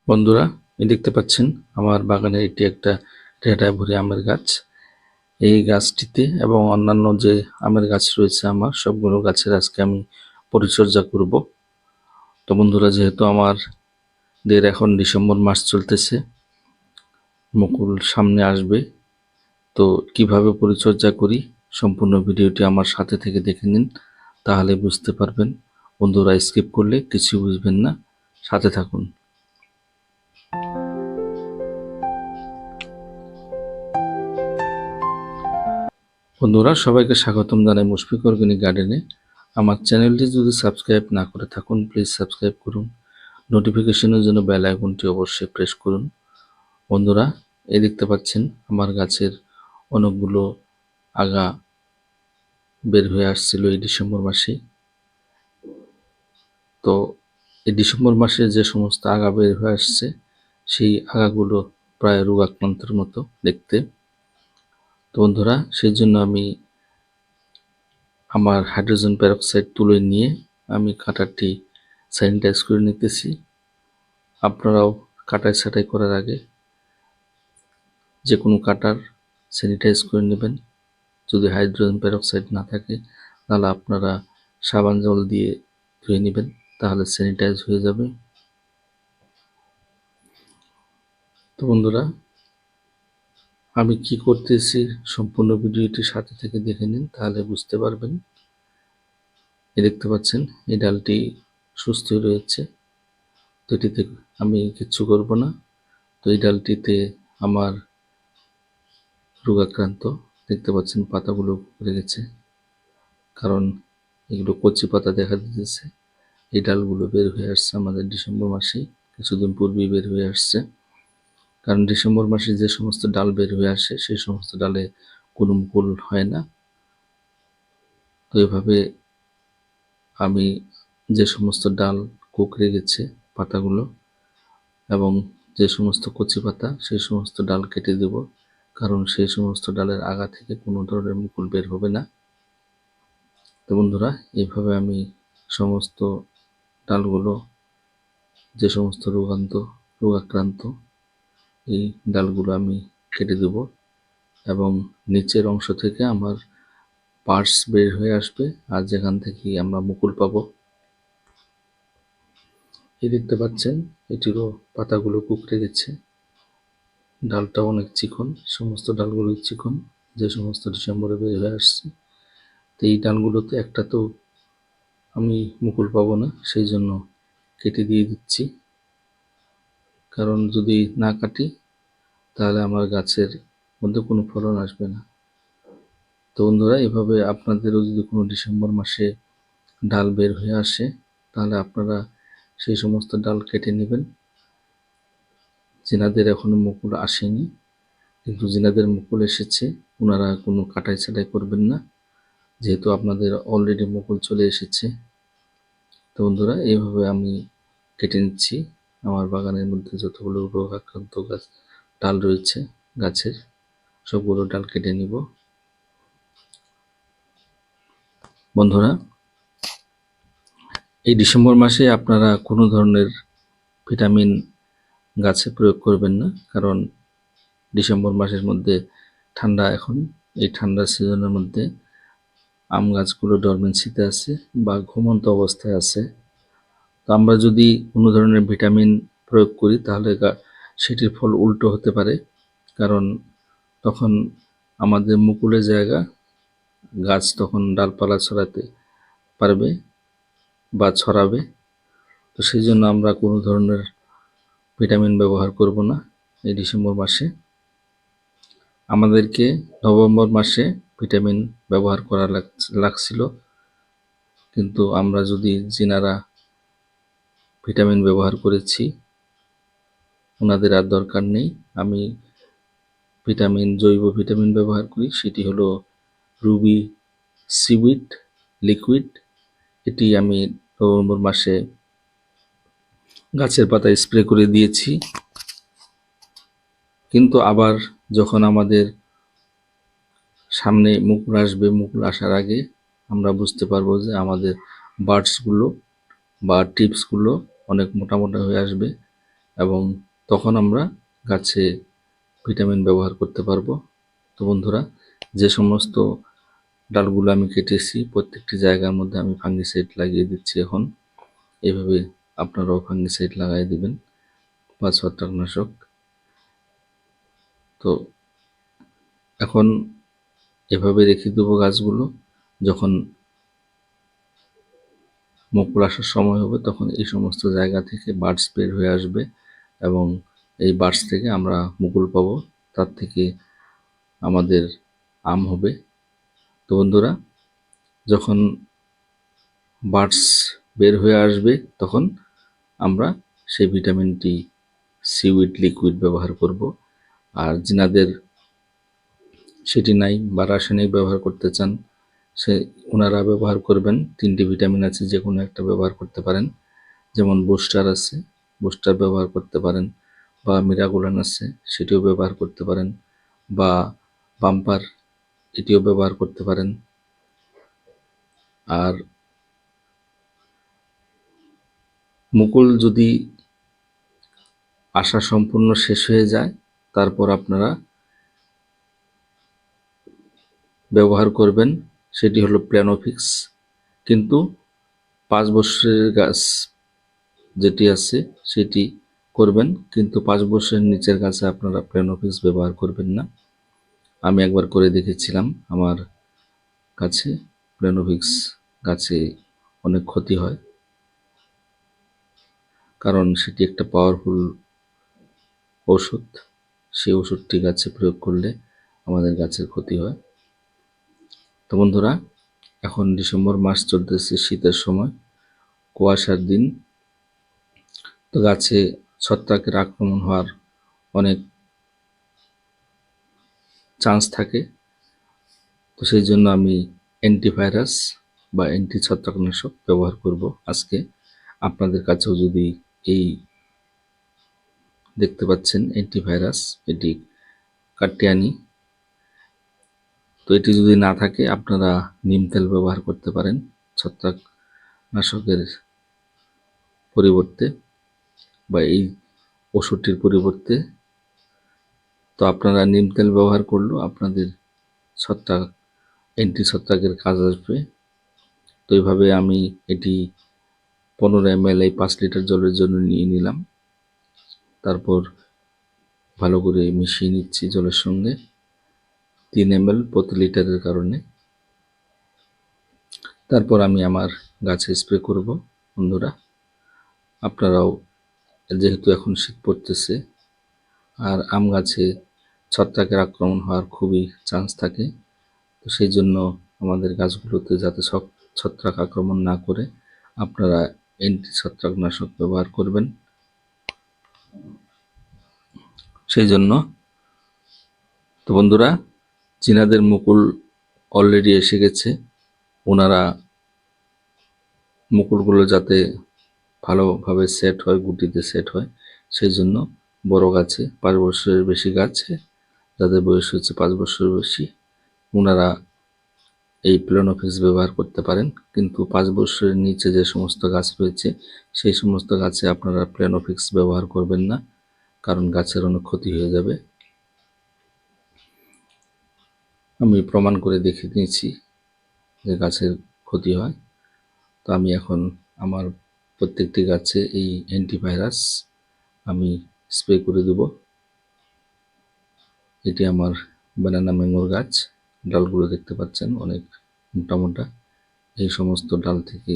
বন্ধুরা, দেখতে পাচ্ছেন আমার বাগানের এটি একটা টেরাটায় ভরে আমের গাছ। এই গাছটিতে এবং অন্যান্য যে আমের গাছ রয়েছে আমার সবগুলো গাছের আজকে আমি পরিচর্যা করব। তো বন্ধুরা, যেহেতু আমাদের এখন ডিসেম্বর মাস চলতেছে, মুকুল সামনে আসবে, তো কিভাবে পরিচর্যা করি সম্পূর্ণ ভিডিওটি আমার সাথে থেকে দেখে নিন, তাহলে বুঝতে পারবেন। বন্ধুরা, স্কিপ করলে কিছু বুঝবেন না, সাথে থাকুন। বন্ধুরা, সবাইকে স্বাগতম জানাই মুশফিক অর্গানিক গার্ডেনে। আমার চ্যানেলটি যদি সাবস্ক্রাইব না করে থাকুন, প্লিজ সাবস্ক্রাইব করুন। নোটিফিকেশনের জন্য বেল আইকনটি অবশ্যই প্রেস করুন। বন্ধুরা, এই দেখতে পাচ্ছেন আমার গাছের অনেকগুলো আগা বের হয়ে আসছিল এই ডিসেম্বর মাসে। তো এই ডিসেম্বর মাসে যে সমস্ত আগা বের হয়ে আসছে, সেই আগাগুলো প্রায় রোগাক্রান্তের মতো দেখতে। তো বন্ধুরা, সেই জন্য আমি আমার হাইড্রোজেন পেরক্সাইড তুলে নিয়ে আমি কাটারটি স্যানিটাইজ করে নিতেছি। আপনারাও কাটাই ছাঁটাই করার আগে যে কোনো কাটার স্যানিটাইজ করে নেবেন। যদি হাইড্রোজেন পেরক্সাইড না থাকে তাহলে আপনারা সাবান জল দিয়ে ধুয়ে নেবেন, তাহলে স্যানিটাইজ হয়ে যাবে। তো বন্ধুরা, আমি কি করতেছি সম্পূর্ণ ভিডিওটি সাথে থেকে দেখে নিন, তাহলে বুঝতে পারবেন। এই দেখতে পাচ্ছেন এই ডালটি সুস্থ রয়েছে, তো এটিতে আমি কিচ্ছু করব না। তো এই ডালটিতে আমার রোগাক্রান্ত, দেখতে পাচ্ছেন পাতাগুলো পড়ে গেছে, কারণ এগুলো কচি পাতা দেখা দিতেছে। এই ডালগুলো বের হয়ে আসছে আমাদের ডিসেম্বর মাসে, কিছুদিন পূর্বেই বের হয়ে আসছে। কারণ ডিসেম্বর মাসে যে সমস্ত ডাল বের হয়ে আসে সেই সমস্ত ডালে কোনো মুকুল হয় না। তো এভাবে আমি যে সমস্ত ডাল কুঁকড়ে গেছে পাতাগুলো এবং যে সমস্ত কচি পাতা, সেই সমস্ত ডাল কেটে দেব, কারণ সেই সমস্ত ডালের আগা থেকে কোনো ধরনের মুকুল বের হবে না। তো বন্ধুরা, এইভাবে আমি সমস্ত ডালগুলো, যে সমস্ত রোগাক্রান্ত এই ডালগুলো আমি কেটে দেব এবং নিচের অংশ থেকে আমার পার্টস বের হয়ে আসবে, আর যেখান থেকে আমরা মুকুল পাবো। এই দেখতে পাচ্ছেন এটিরও পাতাগুলো কুঁকড়ে গেছে, ডালটা অনেক চিকন, সমস্ত ডালগুলো চিকন যে সমস্ত ডিসেম্বরে বের হয়ে আসছে। তো এই ডালগুলোতে একটা তো আমি মুকুল পাবো না, সেই জন্য কেটে দিয়ে দিচ্ছি। কারণ যদি না কাটি তাহলে আমার গাছের মধ্যে কোনো ফলন আসবে না। তো বন্ধুরা, এভাবে আপনাদেরও যদি কোনো ডিসেম্বর মাসে ডাল বের হয়ে আসে তাহলে আপনারা সেই সমস্ত ডাল কেটে নেবেন। যিনাদের এখনো মুকুল আসেনি কিন্তু যিনাদের মুকুল এসেছে ওনারা কোনো কাটাই ছাঁটাই করবেন না, যেহেতু আপনাদের অলরেডি মুকুল চলে এসেছে। তো বন্ধুরা, এইভাবে আমি কেটে নিচ্ছি আমার বাগানের মধ্যে যতগুলো রোগাক্রান্ত গাছ ডাল রয়েছে গাছের, সবগুলো ডাল কেটে নিব। বন্ধুরা, এই ডিসেম্বর মাসে আপনারা কোনো ধরনের ভিটামিন গাছে প্রয়োগ করবেন না, কারণ ডিসেম্বর মাসের মধ্যে ঠান্ডা, এখন এই ঠান্ডার সিজনের মধ্যে আম গাছগুলো ডরমেন্সিতে আছে বা ঘুমন্ত অবস্থায় আছে। তো আমরা যদি কোনো ধরনের ভিটামিন প্রয়োগ করি তাহলে সেটির ফল উল্টো হতে পারে, কারণ তখন আমাদের মুকুলের জায়গা গাছ তখন ডালপালা ছড়াতে পারবে বা ছড়াবে। তো সেই জন্য আমরা কোনো ধরনের ভিটামিন ব্যবহার করব না এই ডিসেম্বর মাসে। আমাদেরকে নভেম্বর মাসে ভিটামিন ব্যবহার করা লাগছিল, কিন্তু আমরা যদি যিনারা ভিটামিন ব্যবহার করেছি ওনাদের আর দরকার নেই। আমি জৈব ভিটামিন ব্যবহার করি, সেটি হলো রুবি সিউইড লিকুইড। এটি আমি নভেম্বর মাসে গাছের পাতায় স্প্রে করে দিয়েছি। কিন্তু আবার যখন আমাদের সামনে মুকুল আসবে, মুকুল আসার আগে আমরা বুঝতে পারবো যে আমাদের বার্ডসগুলো বা টিপসগুলো অনেক মোটা মোটা হয়ে আসবে, এবং তখন আমরা গাছে ভিটামিন ব্যবহার করতে পারবো। তো বন্ধুরা, যে সমস্ত ডালগুলো আমি কেটেছি প্রত্যেকটি জায়গার মধ্যে আমি ফাঙ্গিসাইড লাগিয়ে দিচ্ছি এখন। এইভাবে আপনারাও ফাঙ্গিসাইড লাগাই দিবেন বা ছত্রাকনাশক। তো এখন এভাবে রেখে দেবো গাছগুলো। যখন মুকুল আসার সময় হবে তখন এই সমস্ত জায়গা থেকে বার্ডস বের হয়ে আসবে এবং এই বার্ডস থেকে আমরা মুকুল পাবো, তার থেকে আমাদের আম হবে। তো বন্ধুরা, যখন বার্ডস বের হয়ে আসবে তখন আমরা সেই ভিটামিনটি সিউইড লিকুইড ব্যবহার করব। আর যিনাদের সেটি নাই বা রাসায়নিক ব্যবহার করতে চান ওনারা ব্যবহার করবেন। 3টি ভিটামিন আছে, যে কোনো একটা ব্যবহার করতে পারেন। যেমন বুস্টার আছে, বুস্টার ব্যবহার করতে পারেন, বা মিরাগুলান আছে সেটিও ব্যবহার করতে পারেন, বা বাম্পার এটিও ব্যবহার করতে পারেন। আর মুকুল যদি আসা সম্পূর্ণ শেষ হয়ে যায় তারপর আপনারা ব্যবহার করবেন সেটি হলো প্ল্যানোফিক্স। কিন্তু 5 বছরের গাছ যেটি আছে সেটি করবেন, কিন্তু 5 বছরের নিচের গাছে আপনারা প্ল্যানোফিক্স ব্যবহার করবেন না। আমি একবার করে দেখেছিলাম, আমার কাছে প্ল্যানোফিক্স গাছে অনেক ক্ষতি হয়, কারণ সেটি একটা পাওয়ারফুল ওষুধ। সেই ওষুধটি গাছে প্রয়োগ করলে আমাদের গাছের ক্ষতি হয়। তো বন্ধুরা, এখন ডিসেম্বর মাস চলতেছে, শীতের সময়, কুয়াশার দিন। তো গাছে ছত্রাকের আক্রমণ হওয়ার অনেক চান্স থাকে। তো সেই জন্য আমি অ্যান্টিভাইরাস বা অ্যান্টি ছত্রাকনাশক ব্যবহার করব আজকে। আপনাদের কাছেও যদি এই দেখতে পাচ্ছেন অ্যান্টিভাইরাস, এটি কাটিয়ানি, তো এটি যদি না থাকে আপনারা নিম তেল ব্যবহার করতে পারেন ছত্রাকনাশকের পরিবর্তে বা এই ওষুধটির পরিবর্তে। তো আপনারা নিম তেল ব্যবহার করলেও আপনাদের ছত্রাক অ্যান্টি ছত্রাকের কাজ আসবে। তো এইভাবে আমি এটি 15 ml এই 5 লিটার জলের জন্য নিয়ে নিলাম, তারপর ভালো করে মিশিয়ে নিচ্ছি জলের সঙ্গে 3 ml প্রতি লিটারের কারণে। তারপর আমি আমার গাছে স্প্রে করব। বন্ধুরা, আপনারাও, যেহেতু এখন শীত পড়তেছে আর আম গাছে ছত্রাকের আক্রমণ হওয়ার খুবই চান্স থাকে, তো সেই জন্য আমাদের গাছগুলোতে যাতে ছত্রাক আক্রমণ না করে আপনারা অ্যান্টি ছত্রাকনাশক ব্যবহার করবেন। সেই জন্য তো বন্ধুরা, যিনাদের মুকুল অলরেডি এসে গেছে ওনারা মুকুলগুলো যাতে ভালোভাবে সেট হয়, গুটিতে সেট হয়, সেই জন্য বড় গাছে 5 বছরের বেশি গাছে যাদের বয়স হচ্ছে 5 বছরের বেশি ওনারা এই প্ল্যানোফিক্স ব্যবহার করতে পারেন। কিন্তু 5 বছরের নিচে যে সমস্ত গাছ রয়েছে সেই সমস্ত গাছে আপনারা প্ল্যানোফিক্স ব্যবহার করবেন না, কারণ গাছের অনেক ক্ষতি হয়ে যাবে। আমি প্রমাণ করে দেখে নিয়েছি যে গাছের ক্ষতি হয়। তো আমি এখন আমার প্রত্যেকটি গাছে এই অ্যান্টিভাইরাস আমি স্প্রে করে দেব। এটি আমার ব্যানানা ম্যাঙ্গোর গাছ, ডালগুলো দেখতে পাচ্ছেন অনেক মোটা মোটা। এই সমস্ত ডাল থেকে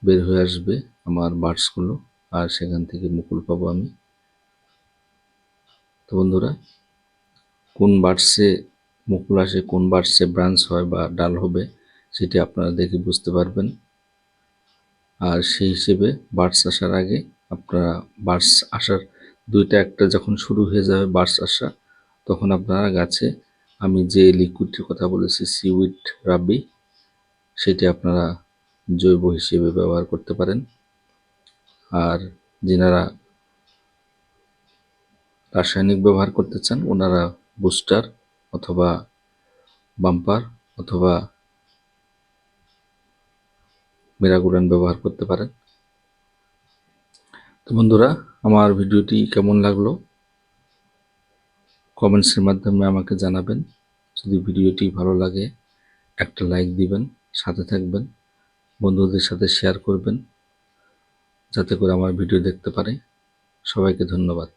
বের হয়ে আসবে আমার বার্ডসগুলো, আর সেখান থেকে মুকুল পাবো আমি। তো বন্ধুরা, কোন বার্ডসে মুকুল আসে, কোন বার্ডসে ব্রাঞ্চ হয় বা ডাল হবে সেটি আপনারা দেখে বুঝতে পারবেন। আর সেই হিসেবে বার্ডস আসার আগে আপনারা বার্ডস আসার 2টা একটা যখন শুরু হয়ে যাবে বার্ডস আসা, তখন আপনারা গাছে আমি যে লিকুইডটির কথা বলেছি সিউইড রাবি, সেটি আপনারা জৈব হিসেবে ব্যবহার করতে পারেন। আর যিনারা রাসায়নিক ব্যবহার করতে চান ওনারা বুস্টার অথবা বাম্পার অথবা মিরাগুলান ব্যবহার করতে পারেন। তো বন্ধুরা, আমার ভিডিওটি কেমন লাগলো কমেন্টসের মাধ্যমে আমাকে জানাবেন। যদি ভিডিওটি ভালো লাগে একটা লাইক দিবেন, সাথে থাকবেন, বন্ধুদের সাথে শেয়ার করবেন যাতে করে আমার ভিডিও দেখতে পারে। সবাইকে ধন্যবাদ।